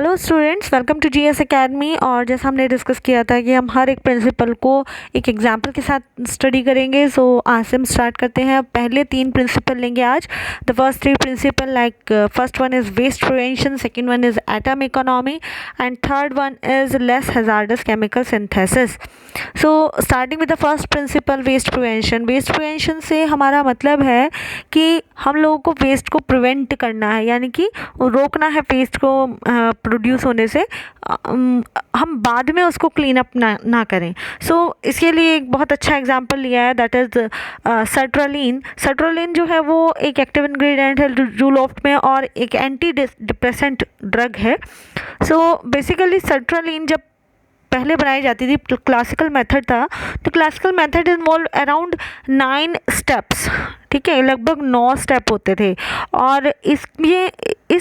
Hello students, welcome to GS academy. और जैसा हमने डिस्कस किया था कि हम हर एक प्रिंसिपल को एक एग्जांपल के साथ स्टडी करेंगे। सो आज से हम स्टार्ट करते हैं। पहले 3 प्रिंसिपल लेंगे आज। The first 3 principle like first one is waste prevention, second one is atom economy and third one is less hazardous chemical synthesis. So starting with the first principle, waste prevention. Waste prevention से हमारा मतलब है कि हम लोगों को waste को prevent करना है, यानी कि रोकना है वेस्ट को प्रोड्यूस होने से। हम बाद में उसको क्लीन अप ना करें। सो इसके लिए एक बहुत अच्छा एग्जांपल लिया है, दैट इज़ सर्ट्रालिन। सर्ट्रालिन जो है वो एक एक्टिव इंग्रेडिएंट है रूलोफ्ट में और एक एंटी डिप्रेसेंट ड्रग है। सो बेसिकली सर्ट्रालिन जब पहले बनाई जाती थी, क्लासिकल मेथड था, तो classical method involve around 9 steps, ठीक है, लगभग 9 स्टेप होते थे। और इस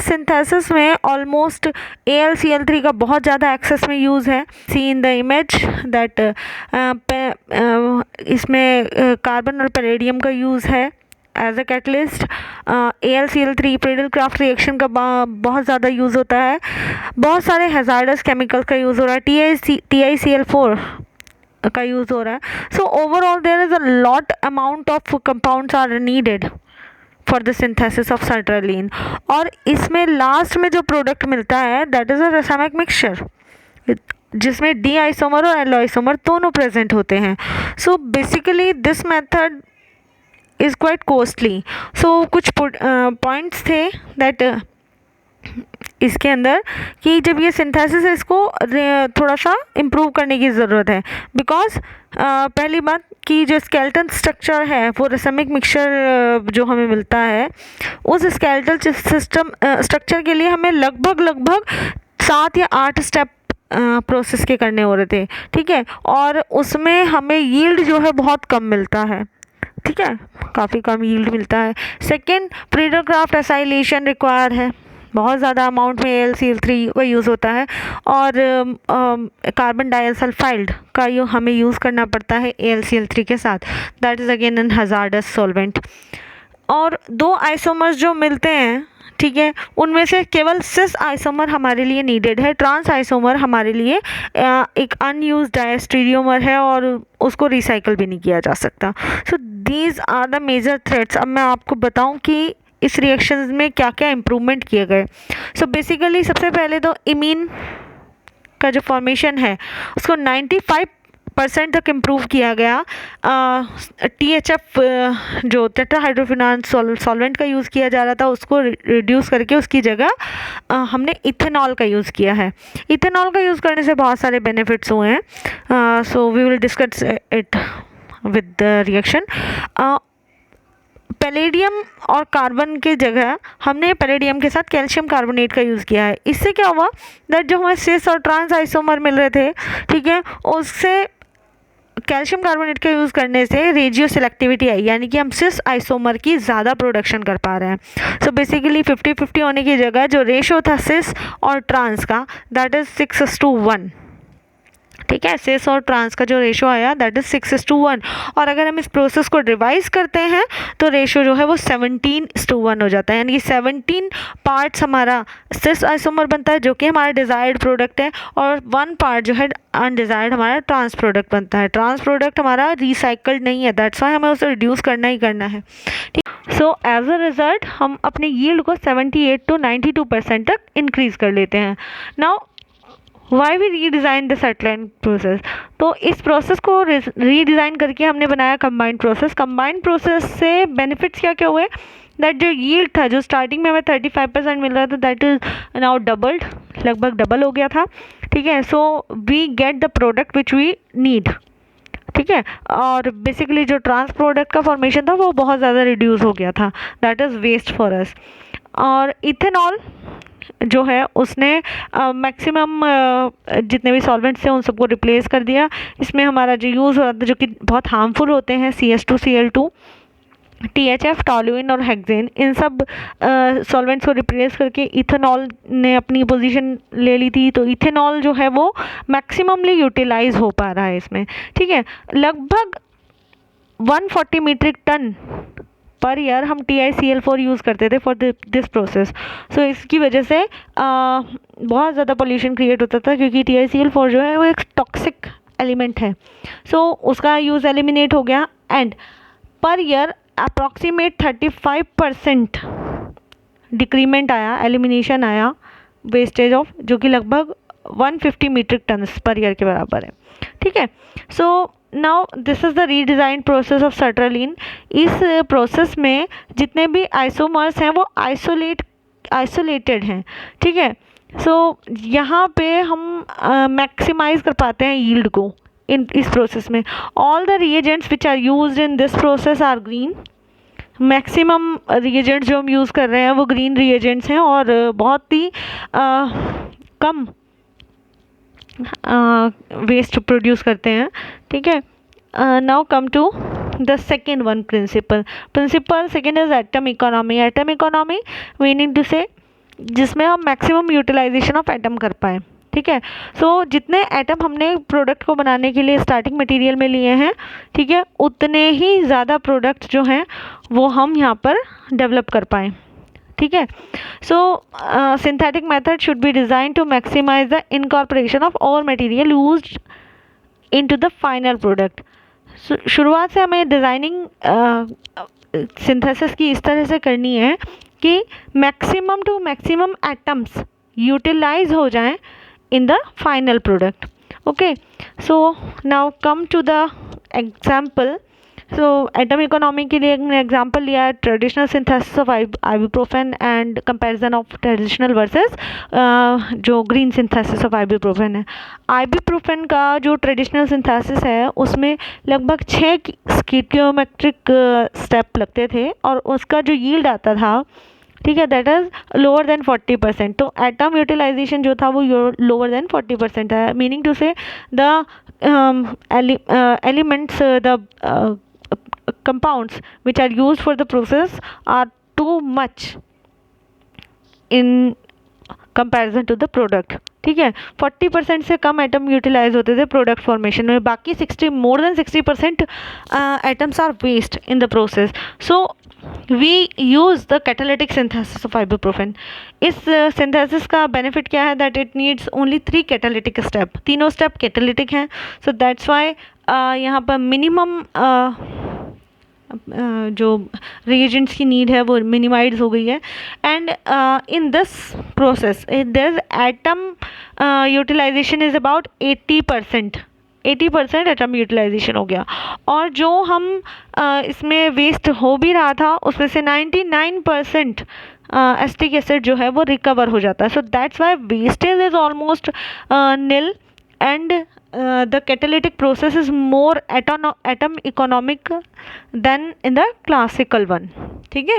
सिंथेसिस में ऑलमोस्ट AlCl3 का बहुत ज़्यादा एक्सेस में यूज़ है। See in the image that इसमें कार्बन और पैलेडियम का यूज़ है as a catalyst. AlCl3 Friedel Crafts reaction का बहुत ज़्यादा यूज़ होता है। बहुत सारे हैजार्डस केमिकल्स का यूज़ हो रहा है, TiCl4 का यूज़ हो रहा है। So overall there is a lot amount of compounds are needed for the synthesis of sertraline. और इसमें लास्ट में जो प्रोडक्ट मिलता है दैट इज़ अ रासायनिक मिक्सचर, जिसमें डी आइसोमर और एल आइसोमर दोनों प्रेजेंट होते हैं। So basically this method is quite costly. So कुछ पॉइंट्स थे दैट इसके अंदर कि जब ये सिंथेसिस है इसको थोड़ा सा इम्प्रूव करने की ज़रूरत है। बिकॉज पहली बात कि जो स्केलेटल स्ट्रक्चर है वो रासायनिक मिक्सचर जो हमें मिलता है, उस स्केलेटल सिस्टम स्ट्रक्चर के लिए हमें लगभग 7 या 8 स्टेप प्रोसेस के करने हो रहे थे, ठीक है। और उसमें हमें यील्ड जो है बहुत कम मिलता है, ठीक है, काफ़ी कम यील्ड मिलता है। सेकेंड, प्रेडल क्राफ्ट एसाइलेशन रिक्वायर है, बहुत ज़्यादा अमाउंट में AlCl3 का यूज़ होता है। और कार्बन डाइसल्फाइड का हमें यूज़ करना पड़ता है AlCl3 के साथ, that is again an hazardous solvent. और 2 आइसोमर्स जो मिलते हैं, ठीक है, उनमें से केवल सिस आइसोमर हमारे लिए नीडेड है। ट्रांस आइसोमर हमारे लिए एक अनयूज्ड डायस्टीरियोमर है और उसको रिसाइकल भी नहीं किया जा सकता। So these are the major threads. अब मैं आपको बताऊं कि इस रिएक्शंस में क्या क्या इम्प्रूवमेंट किए गए। सो बेसिकली सबसे पहले तो इमीन का जो फॉर्मेशन है उसको 95% तक इम्प्रूव किया गया। THF जो टेट्राहाइड्रोफिनॉल सॉल्वेंट का यूज़ किया जा रहा था उसको रिड्यूस करके उसकी जगह हमने इथेनॉल का यूज़ किया है। इथेनॉल का यूज़ करने से बहुत सारे बेनिफिट्स हुए हैं। So we will discuss it with the reaction. Palladium और कार्बन के जगह हमने पैलेडियम के साथ कैल्शियम कार्बोनेट का यूज़ किया है। इससे क्या हुआ दैट जो हमें सिस और ट्रांस आइसोमर मिल रहे थे, ठीक है, उससे कैल्शियम कार्बोनेट का यूज़ करने से रेडियो सिलेक्टिविटी आई, यानी कि हम सिस आइसोमर की ज़्यादा प्रोडक्शन कर पा रहे हैं। सो बेसिकली 50-50 होने की जगह जो रेशो था सिस और ट्रांस का दैट इज़ 6:1, ठीक है। सिस और ट्रांस का जो रेशो आया दैट इज़ 6:1। और अगर हम इस प्रोसेस को रिवाइज करते हैं तो रेशो जो है वो 17:1 हो जाता है, यानी कि 17 पार्ट्स हमारा सिस आइसोमर बनता है जो कि हमारा डिज़ायर्ड प्रोडक्ट है, और 1 पार्ट जो है अनडिज़ायर्ड हमारा ट्रांस प्रोडक्ट बनता है। ट्रांस प्रोडक्ट हमारा रिसाइकल्ड नहीं है, दैट्स वाई हमें उसे रिड्यूस करना ही करना है, ठीक। सो एज अ रिजल्ट हम अपने यील्ड को 78 to 92% तक इंक्रीज़ कर लेते हैं। Now why we redesign the sertraline process. तो इस प्रोसेस को रीडिज़ाइन करके हमने बनाया कंबाइंड प्रोसेस। कंबाइंड प्रोसेस से बेनिफिट्स क्या क्या हुए दैट जो यील्ड था, जो स्टार्टिंग में हमें 35% मिल रहा था, दैट इज़ नाउ डबल्ड, लगभग डबल हो गया था, ठीक है। So we get the product which we need, ठीक है। और बेसिकली जो ट्रांस प्रोडक्ट का फॉर्मेशन था वो बहुत ज़्यादा रिड्यूस हो गया था, that is waste for us. और इथेनॉल जो है उसने मैक्सिमम जितने भी सॉल्वेंट्स थे उन सबको रिप्लेस कर दिया। इसमें हमारा जो यूज़ हो रहा था जो कि बहुत हार्मफुल होते हैं, CS2Cl2, THF, टॉलुइन और हेक्सेन, इन सब सॉल्वेंट्स को रिप्लेस करके इथेनॉल ने अपनी पोजीशन ले ली थी। तो इथेनॉल जो है वो मैक्सिममली यूटिलाइज हो पा रहा है इसमें, ठीक है। लगभग 140 मीट्रिक टन पर ईयर हम TiCl4 यूज़ करते थे फॉर दिस प्रोसेस। सो इसकी वजह से बहुत ज़्यादा पोल्यूशन क्रिएट होता था, क्योंकि TiCl4 जो है वो एक टॉक्सिक एलिमेंट है। सो उसका यूज़ एलिमिनेट हो गया and per year approximate 35% decrement आया, एलिमिनेशन आया वेस्टेज ऑफ, जो कि लगभग 150 मीट्रिक टन्स पर ईयर के बराबर है। ठीक है, so now this is the redesign process of sertraline. इस प्रोसेस में जितने भी आइसोमर्स हैं वो आइसोलेटेड हैं। ठीक है, सो यहाँ पे हम मैक्सिमाइज कर पाते हैं यील्ड को इस प्रोसेस में। All the reagents which are used in this process are green. Maximum reagents जो हम यूज़ कर रहे हैं वो ग्रीन रिएजेंट्स हैं और बहुत ही कम वेस्ट प्रोड्यूस करते हैं। ठीक है, now come to the second one principle second is atom economy. Atom economy meaning to say जिसमें हम मैक्सिमम यूटिलाइजेशन ऑफ एटम कर पाएँ। ठीक है, सो जितने एटम हमने प्रोडक्ट को बनाने के लिए स्टार्टिंग मटेरियल में लिए हैं, ठीक है, उतने ही ज़्यादा प्रोडक्ट जो हैं वो हम यहाँ पर डेवलप कर पाएँ। ठीक है, so synthetic method should be design to maximise the incorporation of all material used into the final product. शुरुआत से हमें डिज़ाइनिंग सिंथेसिस की इस तरह से करनी है कि maximum to maximum atoms utilise हो जाएं in the final product. Okay, so now come to the example. So atom economy के लिए हमने example लिया है traditional synthesis of ibuprofen and comparison of traditional versus जो green synthesis of ibuprofen है। ibuprofen का जो traditional synthesis है उसमें लगभग 6 stoichiometric step लगते थे और उसका जो yield आता था, ठीक है, दैट इज़ लोअर देन 40%। तो एटम यूटिलाइजेशन जो था वो लोअर देन 40% है, मीनिंग टू से the elements the compounds which are used for the process are too much in comparison to the product. ठीक है, 40% से कम एटम यूटिलाइज होते थे प्रोडक्ट फॉर्मेशन में, बाकी more than 60% atoms are waste in the process. So we use the catalytic synthesis of ibuprofen. इस synthesis का benefit क्या है, that it needs only 3 catalytic step, तीनों स्टेप कैटालिटिक हैं। सो दैट्स वाई यहाँ पर मिनिमम जो रिएजेंट्स की नीड है वो मिनिमाइज हो गई है। And in this process there is atom utilisation is about 80% atom utilisation हो गया, और जो हम इसमें वेस्ट हो भी रहा था उसमें से 99% एसिटिक एसिड जो है वो रिकवर हो जाता है। So that's why wastage is almost nil and the catalytic process is more atom economic than in the classical one. ठीक है,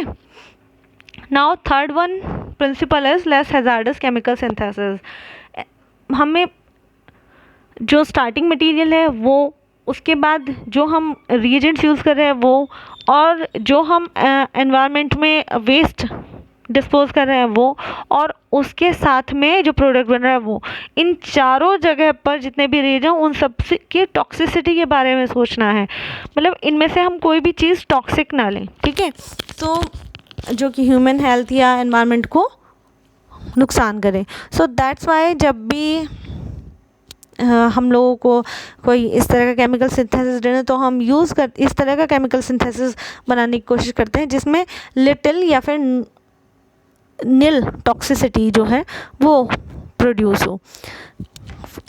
now third one principle is less hazardous chemical synthesis। हमें जो स्टार्टिंग मटेरियल है वो, उसके बाद जो हम रिएजेंट्स यूज़ कर रहे हैं वो, और जो हम एनवायरनमेंट में वेस्ट डिस्पोज कर रहे हैं वो, और उसके साथ में जो प्रोडक्ट बन रहा है वो, इन चारों जगह पर जितने भी रीजन उन सब की टॉक्सिसिटी के बारे में सोचना है। मतलब इनमें से हम कोई भी चीज़ टॉक्सिक ना लें। ठीक है, तो जो कि ह्यूमन हेल्थ या एनवायरनमेंट को नुकसान करे। सो दैट्स वाई जब भी हम लोगों को कोई इस तरह का केमिकल सिंथेसिस देना, तो हम इस तरह का केमिकल सिंथेसिस बनाने की कोशिश करते हैं जिसमें लिटिल या फिर नील टॉक्सिसिटी जो है वो प्रोड्यूस हो।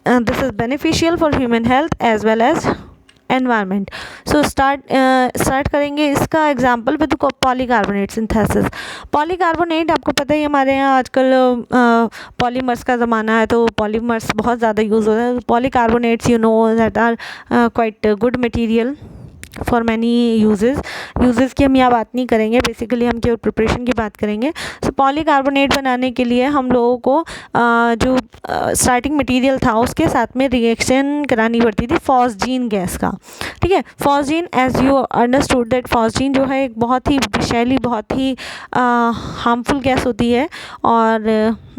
This is beneficial for human health as well as environment. So start करेंगे इसका example with polycarbonate synthesis. Polycarbonate आपको पता ही हमारे यहाँ आजकल पॉलीमर्स का ज़माना है, तो पॉलीमर्स बहुत ज़्यादा यूज़ होता है। Polycarbonates you know that are quite good material for many uses की हम यहाँ बात नहीं करेंगे, बेसिकली हम केवल प्रिपरेशन की बात करेंगे। सो पॉलीकार्बोनेट बनाने के लिए हम लोगों को जो स्टार्टिंग मटेरियल था उसके साथ में रिएक्शन करानी पड़ती थी फॉस्जीन गैस का। ठीक है, phosgene as you understood that phosgene जो है एक बहुत ही विषैली, बहुत ही हार्मफुल गैस होती है, और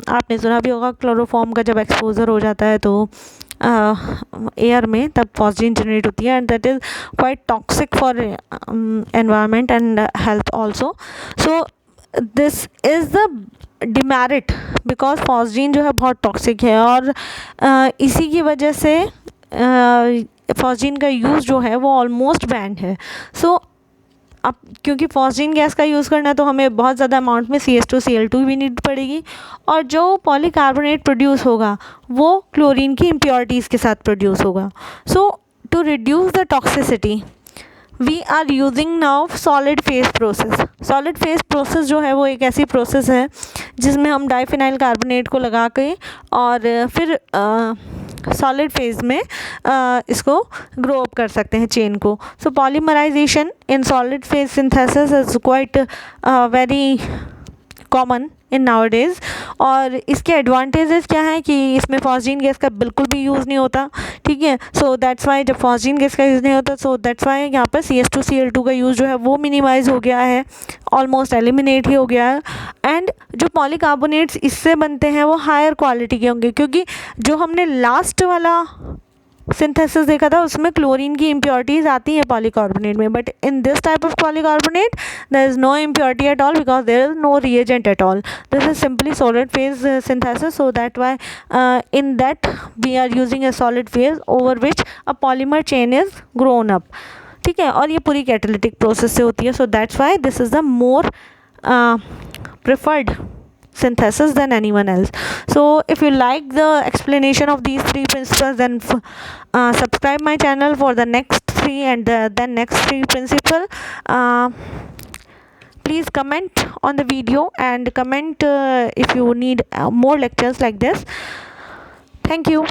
आपने सुना भी होगा क्लोरोफॉर्म का जब एक्सपोजर हो जाता है तो एयर में, तब फॉस्जीन जनरेट होती है, and that is quite toxic for environment and health also. So this is the demerit, because phosgene जो है बहुत टॉक्सिक है, और इसी की वजह से फॉस्जीन का यूज़ जो है वो ऑलमोस्ट बैंड है. सो अब क्योंकि फॉस्जीन गैस का यूज़ करना है तो हमें बहुत ज़्यादा अमाउंट में CH2Cl2 भी नीड पड़ेगी, और जो पॉलीकार्बोनेट प्रोड्यूस होगा वो क्लोरीन की इम्प्योरिटीज़ के साथ प्रोड्यूस होगा. So to reduce the toxicity we are using now solid phase process. Solid phase process जो है वो एक ऐसी प्रोसेस है जिसमें हम डाइफिनाइल कार्बोनेट को लगा के और फिर सॉलिड फेज में इसको ग्रो अप कर सकते हैं चेन को. So polymerisation in solid phase synthesis is quite very common in nowadays. और इसके एडवांटेजेस क्या हैं कि इसमें फॉस्जीन गैस का बिल्कुल भी यूज़ नहीं होता, ठीक है. सो दैट्स वाई जब फॉस्जीन गैस का यूज़ नहीं होता, सो दैट्स वाई यहाँ पर CH2Cl2 का यूज़ जो है वो मिनिमाइज़ हो गया है, ऑलमोस्ट एलिमिनेट ही हो गया है. एंड जो पॉलीकार्बोनेट्स इससे बनते हैं वो हायर क्वालिटी के होंगे, क्योंकि जो हमने लास्ट वाला सिंथेसिस देखा था उसमें क्लोरीन की इम्प्योरिटीज़ आती हैं पॉलीकार्बोनेट में, but in this type of polycarbonate there is no impurity at all, because there is no reagent at all. This is simply solid phase synthesis. So that why in that we are using a solid phase over which a polymer chain is grown up, ठीक है. और ये पूरी catalytic process से होती है. So that's why this is the more preferred synthesis than anyone else. So if you like the explanation of these three principles, then subscribe my channel for the next three and then next three principle. Please comment on the video and comment if you need more lectures like this. Thank you.